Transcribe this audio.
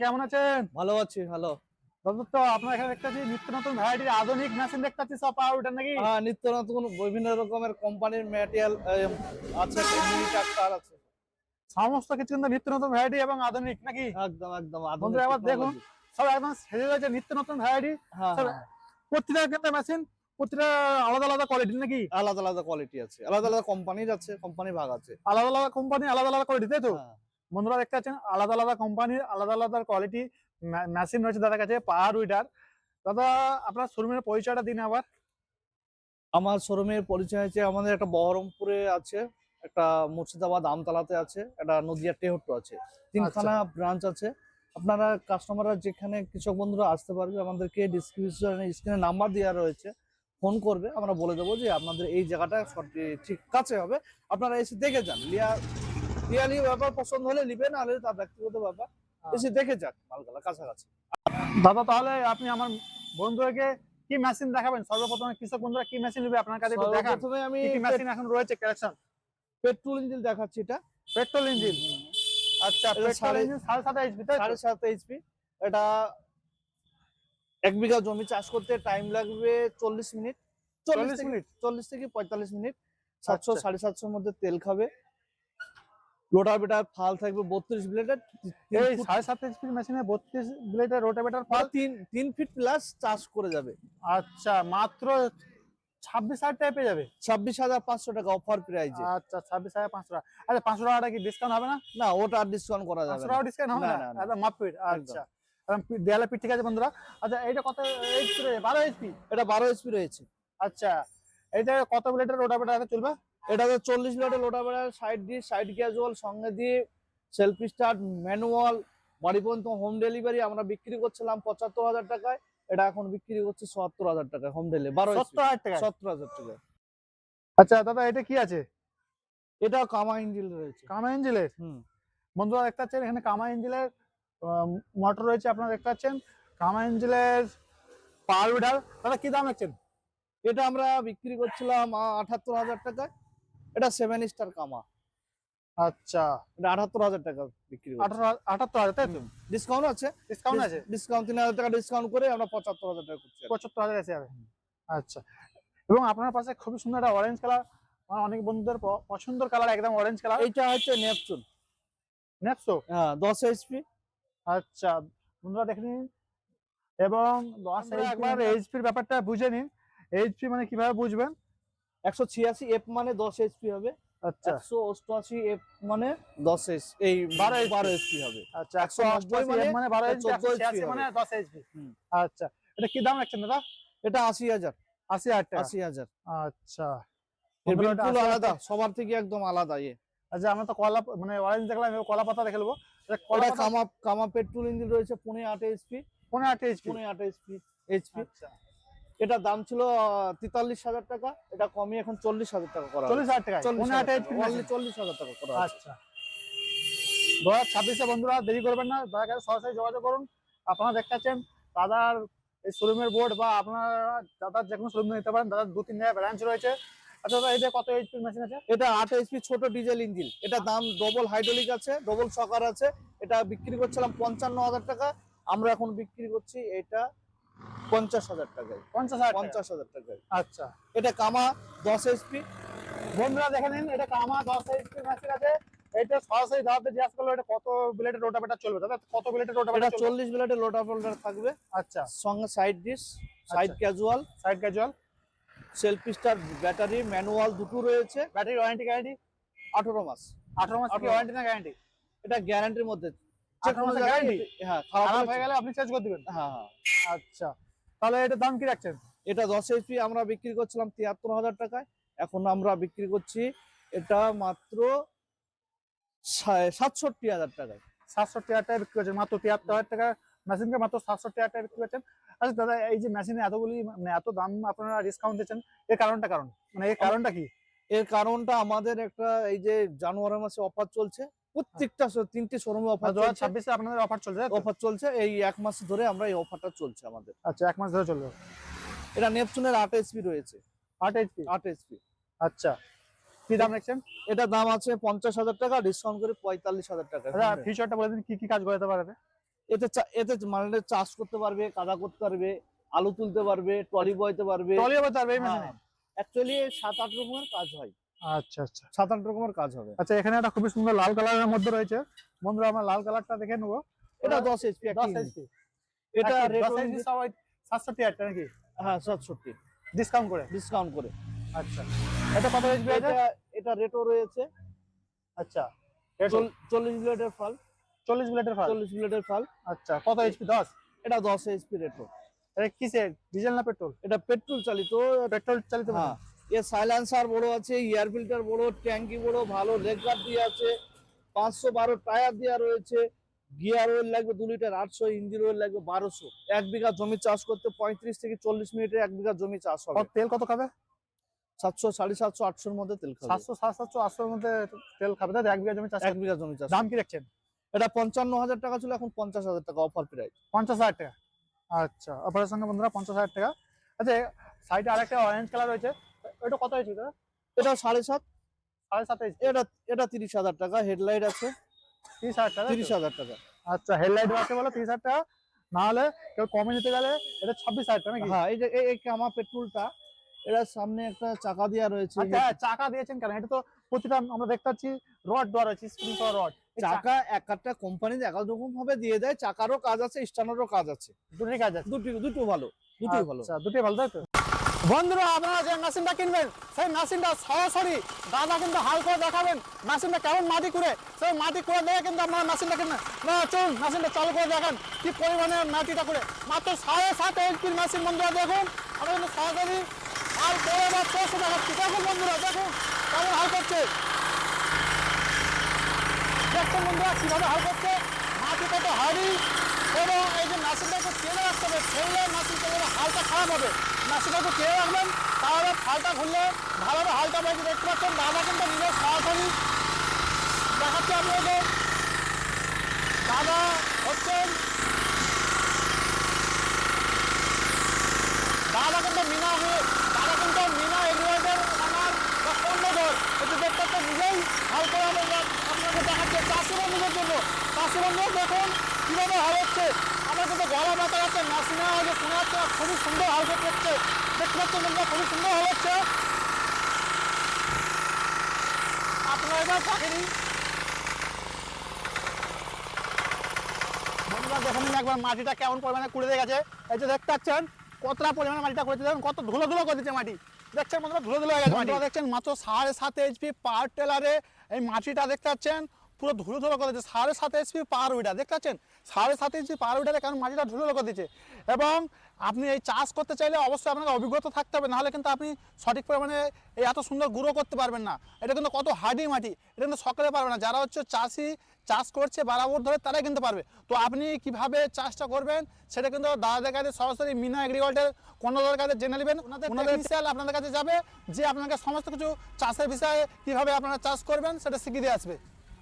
কেমন আছেন? ভালো আছি, ভালো। দাদা তো আপনার এখানে দেখতে পাচ্ছি নিত্য নতুন ভ্যারাইটির আধুনিক মেশিন দেখতে পাচ্ছি সব পাওয়ার উঠান নাকি? নিত্য নতুন বিভিন্ন রকমের কোম্পানির ম্যাটেরিয়াল আছে, মিনি ট্রাক্টর আছে। সমস্ত কিছু কিন্তু নিত্য নতুন ভ্যারাইটি এবং আধুনিক নাকি? একদম একদম আধুনিক বন্ধুরা এবার দেখুন টেকনোলজি। সব একদম সেজে রয়েছে নিত্য নতুন ভ্যারাইটি। হ্যাঁ সব হ্যাঁ হ্যাঁ। প্রতিটা কিন্তু মেশিন প্রতিটা আলাদা আলাদা কোয়ালিটি নাকি? আলাদা আলাদা কোয়ালিটি আছে, আলাদা আলাদা কোম্পানির আছে, কোম্পানি ভাগ আছে। আলাদা আলাদা কোম্পানি আলাদা আলাদা কোয়ালিটি তাই তো? হ্যাঁ। বন্ধুরা দেখতে পাচ্ছেন আলাদা আলাদা কোম্পানির আলাদা আলাদা কোয়ালিটি মেশিন রয়েছে দাদার কাছে পাওয়ার উইডার। দাদা আপনার শোরুমের পরিচয়টা দিন আবার। আমার শোরুমের পরিচয় আছে, আমাদের একটা বহরমপুরে আছে, একটা মুর্শিদাবাদ আমতলাতে আছে, একটা নদিয়া টেহট্ট আছে, তিনখানা ব্রাঞ্চ আছে। আপনারা কাস্টমাররা যেখানে কৃষক বন্ধুরা আসতে পারবে, আমাদেরকে ডিসক্রিপশনে স্ক্রিনে নাম্বার দেওয়া রয়েছে, ফোন করবে, আমরা বলে দেবো যে আপনাদের এই জায়গাটা ঠিক কাছে হবে, আপনারা এসে দেখে যান। লিয়ালি ব্যাপার পছন্দ হলে নিবেন, নাহলে তার ব্যক্তিগত ব্যাপার, এসে দেখে যান মালগালা কাছাকাছি। দাদা তাহলে আপনি আমার বন্ধুদেরকে কি মেশিন দেখাবেন? সর্বপ্রথমে কৃষক বন্ধুরা কি মেশিন নেবে আপনার কাছে একটু দেখান। প্রথমে আমি কি কি মেশিন এখন রয়েছে কালেকশন? পেট্রোল ইঞ্জিন দেখাচ্ছি। এটা পেট্রোল ইঞ্জিন। আচ্ছা, এটা পেট্রোল ইঞ্জিন 7.5 এইচপি তাই তো? 7.5 এইচপি। এটা 1 বিঘা জমি চাষ করতে টাইম লাগবে 40 মিনিট। 40 মিনিট? 40 থেকে 45 মিনিট। 700 আচ্ছা। 750 এর মধ্যে তেল খাবে। রোটাভেটার ফাল থাকবে 32 ব্লেডের। এই 7.5 এইচপি মেশিনে 32 ব্লেডের রোটাভেটর ফাল 3 ফিট প্লাস চাষ করে যাবে। আচ্ছা, মাত্র 26,000 টাকায় পেয়ে যাবে। 26,500 টাকা অফার প্রাইজে। আচ্ছা, 26,500 টাকা। আচ্ছা, 500 টাকা কি ডিসকাউন্ট হবে না? না, ওটা আর ডিসকাউন্ট করা 500 যাবে টাকা না। ডিসকাউন্ট হবে না না? না না। একদম মাপ পিট। আচ্ছা, একদম দেয়ালে পিট ঠিক আছে বন্ধুরা। আচ্ছা, এইটা কত এইচপি রয়েছে? 12 এইচপি? এটা 12 এইচপি রয়েছে। আচ্ছা, এইটা কত ব্লেডের রোটাভেটর আছে চলবে? এটাতে 40 ব্লেডের রোটাভেটার, সাইড ক্যাজুয়াল, সঙ্গে দিয়ে সেলফ স্টার্ট, ম্যানুয়াল, বাড়ি পর্যন্ত হোম ডেলিভারি। আমরা বিক্রি করছিলাম 75,000 টাকায়, এটা এখন বিক্রি করছে 70,000 টাকায় হোম ডেলিভারি। 12 70,000 টাকায়? 70,000 টাকায়। আচ্ছা দাদা, এটা কি আছে? এটা কামা ইঞ্জিন রয়েছে। কামা ইঞ্জিনের? বন্ধুরা দেখতে পাচ্ছেন এখানে কামা ইঞ্জিনের মোটর রয়েছে। আপনারা দেখতে পাচ্ছেন কামা ইঞ্জিনের পাওয়ার উইডার। দাদা কি দাম রাখছেন? এটা আমরা বিক্রি করছিলাম 78,000 টাকায়। এটা 7 স্টার কামা। আচ্ছা, এটা 78,000 টাকা বিক্রি করছি। 78,000 তাই তো? ডিসকাউন্ট আছে। ডিসকাউন্ট আছে? ডিসকাউন্ট 3,000 টাকা ডিসকাউন্ট করে আমরা 75,000 টাকা করছি। 75,000 এসে যাবে। আচ্ছা, এবং আপনার পাশে খুবই সুন্দর একটা অরেঞ্জ কালার, আমার অনেক বন্ধুদের পছন্দের কালার, একদম অরেঞ্জ কালার। এইটা হচ্ছে নেপচুন। নেক্সো? হ্যাঁ, 10 এইচপি। আচ্ছা, বন্ধুরা দেখে নিন। এবং 10 একবার এইচপির ব্যাপারটা বুঝে নিন। এইচপি মানে কিভাবে বুঝবেন? 186 এফ মানে 10 এইচপি হবে। আচ্ছা, 188 এফ মানে 10 এইচ এই 12 এইচপি হবে। আচ্ছা, 188 মানে 12 এইচপি, 186 মানে 10 এইচপি। আচ্ছা, এটা কি দাম রাখছেন দাদা? এটা 80,000। 80,000 টাকা? 80,000। আচ্ছা, বিলকুল আলাদা, সবার থেকে একদম আলাদা। আচ্ছা, আমরা তো কলা মানে অরেঞ্জ দেখলাম, এবার কলা পাতা দেখে নেবো। এটা কামা পেট্রোল ইঞ্জিন রয়েছে 15.8 এইচপি। 15.8 এইচপি? 15.8 এইচপি। আচ্ছা, এটা দাম ছিল 43,000 টাকা, এটা কমিয়ে এখন 40,000 টাকা করা 40,000 টাকা? 40,000 এইচপি? 40,000 টাকা করা আছে। আচ্ছা, 2026 বন্ধুরা দেরি করবেন না, দাদার কাছে সরাসরি যোগাযোগ করুন। আপনারা দেখতে পাচ্ছেন দাদার এই শোরুমের বোর্ড, বা আপনারা দাদার যে কোনো শোরুম নিতে পারেন। দাদার 2-3 জায়গায় ব্রাঞ্চ রয়েছে। আচ্ছা দাদা, এটা কত এইচপি মেশিন আছে? এটা 8 এইচপি ছোট ডিজেল ইঞ্জিন। এটা দাম ডবল হাইড্রোলিক আছে, ডবল শকার আছে। এটা বিক্রি করছিলাম 55,000 টাকা, আমরা এখন বিক্রি করছি এটা 50,000 টাকায়। 50,000 টাকায়। আচ্ছা, এটা কামা 10 এইচপি। বন্ধুরা দেখে নিন, এটা কামা 10 এইচপি মেশিন আছে। এটা সরাসরি দাদাতে জিজ্ঞাসা করলো এটা কত ব্লেডের রোটাভেটর চলবে। দাদা কত ব্লেডের এটা রোটাভেটর চলবে? 40 ব্লেডের রোটাভেটর থাকবে। আচ্ছা, সঙ্গে side dish, side casual, side casual, self start, battery, manual দুটো রয়েছে। Battery warranty guarantee? 18 মাস। 18 মাস কি ওয়ারেন্টি না গ্যারান্টি? এটা গ্যারান্টির মধ্যে। 18 মাসের গ্যারান্টি? হ্যাঁ, খারাপ হয়ে গেলে আপনি চেঞ্জ করে দিবেন? হ্যাঁ হ্যাঁ। আচ্ছা, তাহলে এটার দাম কি রাখছেন? এটা 10 এইচপি আমরা বিক্রি করছিলাম 73,000 টাকায়, এখন আমরা বিক্রি করছি এটা মাত্র 67,000 টাকায়। 67,000 টাকায় বিক্রি করছেন? মাত্র 73,000 টাকা মেশিনকে মাত্র 67,000 টাকায় বিক্রি করছেন। আচ্ছা দাদা, এই যে মেশিনে এতগুলি মানে এত দাম আপনারা ডিসকাউন্ট দিচ্ছেন, এর কারণটা মানে এর কারণটা কি? এর কারণটা আমাদের একটা এই যে জানুয়ারি মাসে অফার চলছে, প্রত্যেকটা 3টে শোরুমে অফার চলছে। 2026 এ আপনাদের অফার চলছে? অফার চলছে এই 1 মাস ধরে, আমরা এই অফারটা চলছে আমাদের। আচ্ছা, 1 মাস ধরে চলবে। এটা নেপচুনের 8 এইচপি রয়েছে। 8 এইচপি? 8 এইচপি। আচ্ছা, কি দাম রাখছেন? এটা দাম আছে 50,000 টাকা, ডিসকাউন্ট করে 45,000 টাকা। আচ্ছা, ফিচারটা বলে দিন কি কি কাজ করতে পারবে? এতে মানে চাষ করতে পারবে, কাদা করতে পারবে, আলু তুলতে পারবে, ট্রলি বইতে পারবে। ট্রলি বাজার পারবে এই মেশিনে? অ্যাকচুয়ালি 7-8 রকমের কাজ হয়। আচ্ছা আচ্ছা 7-8 রকমের কাজ হবে। আচ্ছা, এখানে একটা খুবই সুন্দর লাল কালারের মধ্যে রয়েছে। বন্ধুরা আমরা লাল কালারটা দেখে নেবো। এটা 10 এইচপি 10 এইচপি। এটা রেট 10 এইচপি সবাই 67 টাকা নাকি? হ্যাঁ 67 ডিসকাউন্ট করে? ডিসকাউন্ট করে। আচ্ছা, এটা কত এইচপি আছে? এটা রেটও রয়েছে। আচ্ছা, 40 ব্লেডের ফাল। 40 ব্লেডের ফাল? 40 ব্লেডের ফাল। আচ্ছা, কত এইচপি? 10? এটা 10 এইচপি রেটও। এটা কিসের, ডিজেল না পেট্রোল? এটা পেট্রোল চালিত। পেট্রোল চালিত। হ্যাঁ, এর সাইলেন্সার বড় আছে, এয়ার ফিল্টার বড়, ট্যাঙ্কি বড়, ভালো লেগ গার্ড দিয়ে আছে, 512 টায়ার দেওয়া রয়েছে, গিয়ার অয়েল লাগবে 2 লিটার 800, ইঞ্জিন অয়েল লাগবে 1200। 1 বিঘা জমি চাষ করতে 35 থেকে 40 মিনিটে 1 বিঘা জমি চাষ হবে। তেল কত খাবে? 700, 750, 800 এর মধ্যে তেল খাবে। 700, 750, 800 এর মধ্যে তেল খাবে তাই? 1 বিঘা জমি চাষ? 1 বিঘা জমি চাষ। দাম কি রাখছেন? এটা 55,000 টাকা ছিল, এখন 50,000 টাকা অফার প্রাইস। 50,000 টাকা? আচ্ছা, অফারের সঙ্গে বন্ধুরা 50,000 টাকা। আচ্ছা, সাইডে আরেকটা অরেঞ্জ কালার রয়েছে, এটা কত হয়েছে? এটা 7.5। 7.5 এইচপি? এটা 30,000 টাকা। হেডলাইট আছে 30,000 টাকা? 30,000 টাকা। আচ্ছা, হেডলাইট আছে বলো 30,000 টাকা। না হলে কেউ কমে নিতে গেলে এটা 26,000 টাকা নাকি? হ্যাঁ, এই যে এই কামা পেট্রোলটা, এটা সামনে একটা চাকা দেওয়া রয়েছে। আচ্ছা, চাকা দিয়েছেন কেন? এটা তো প্রতিটা আমরা দেখতে পাচ্ছি রড দেওয়া রয়েছে, স্প্রিং করা রড। চাকা এক একটা কোম্পানি এক এক রকম ভাবে দিয়ে দেয়। চাকারও কাজ আছে, স্টানেরও কাজ আছে। দুটোই কাজ আছে? দুটো ভালো, দুটোই ভালো। আচ্ছা, দুটোই ভালো তাই তো? বন্ধুরা, আপনারা যে মেশিনটা কিনবেন সেই মেশিনটা সরাসরি দাদা কিন্তু হাল করে দেখাবেন। মেশিনটা কেমন মাটি করে, সেই মাটি করে দেখে কিন্তু আপনারা মেশিনটা কিনবেন। না, চলুন মেশিনটা চালু করে দেখেন কি পরিমাণে মাটিটা করে। মাত্র 7.5 এইচপির মেশিন। বন্ধুরা দেখুন, আমরা কিন্তু সরাসরি হাল করে বা চষে দেখাচ্ছি। দেখুন বন্ধুরা, দেখুন কেমন হাল করছে। দেখুন বন্ধুরা কিভাবে হাল করছে, মাটি কত হাড়ি। এবং এই যে মেশিনটাকে তেলে রাখতে হবে, ফেললে মেশিন চলে হালটা খারাপ হবে। মেশিনটাকে তেলে রাখবেন, তাহলে হালটা ঘুরলে ভালোভাবে হালটা বেশি। দেখতে পাচ্ছেন দাদা কিন্তু নিজে সরাসরি দেখাচ্ছে আপনাদের। দাদা হচ্ছেন দাদা কিন্তু মিনা এগ্রিকালচার আমার কর্ণধর। একটু দেখতে পাচ্ছেন নিজেই হাল করে আপনাকে দেখাচ্ছে চাষি বন্ধুদের জন্য। চাষি বন্ধু দেখুন কিভাবে হাল হচ্ছে। আমার কিন্তু গলা ব্যথা যাচ্ছে, মেশিনে হয়তো শোনা যাচ্ছে না। খুবই সুন্দর হাল করতে হচ্ছে, দেখতে পাচ্ছেন বন্ধুরা, খুবই সুন্দর হাল হচ্ছে। আপনারা এবার চাকরি বন্ধুরা দেখুন একবার মাটিটা কেমন পরিমাণে কুড়ে দিয়ে গেছে। এই যে দেখতে পাচ্ছেন কতটা পরিমাণে মাটিটা করেছে, দেখুন কত ধুলো ধুলো করে দিচ্ছে মাটি। দেখছেন বন্ধুরা, ধুলো ধুলো হয়ে গেছে মাটি। দেখছেন মাত্র 7.5 এইচপি পাওয়ার টেলারে এই মাটিটা দেখতে পাচ্ছেন পুরো ধুলো ধুলো করে দিচ্ছে। 7.5 এইচপি পাওয়ার উইডার দেখতে পাচ্ছেন, 7.5 ইঞ্চি পাওয়ার উইডারে কারণ মাটিটা ধুলো ধুলো করে দিচ্ছে। এবং আপনি এই চাষ করতে চাইলে অবশ্যই আপনাকে অভিজ্ঞতা থাকতে হবে, নাহলে কিন্তু আপনি সঠিক পরিমাণে এই এত সুন্দর গুঁড়ো করতে পারবেন না। এটা কিন্তু কত হার্ডি মাটি, এটা কিন্তু সকলে পারবে না। যারা হচ্ছে চাষি, চাষ করছে বরাবর ধরে, তারাই কিন্তু পারবে। তো আপনি কিভাবে চাষটা করবেন সেটা কিন্তু দাদাদের কাছে সরাসরি মিনা এগ্রিকালচার কর্ণধারের কাছে জেনে নেবেন। ওনাদের বিশাল আপনাদের কাছে যাবে, যে আপনাকে সমস্ত কিছু চাষের বিষয়ে কিভাবে আপনারা চাষ করবেন সেটা শিখিয়ে দিয়ে আসবে।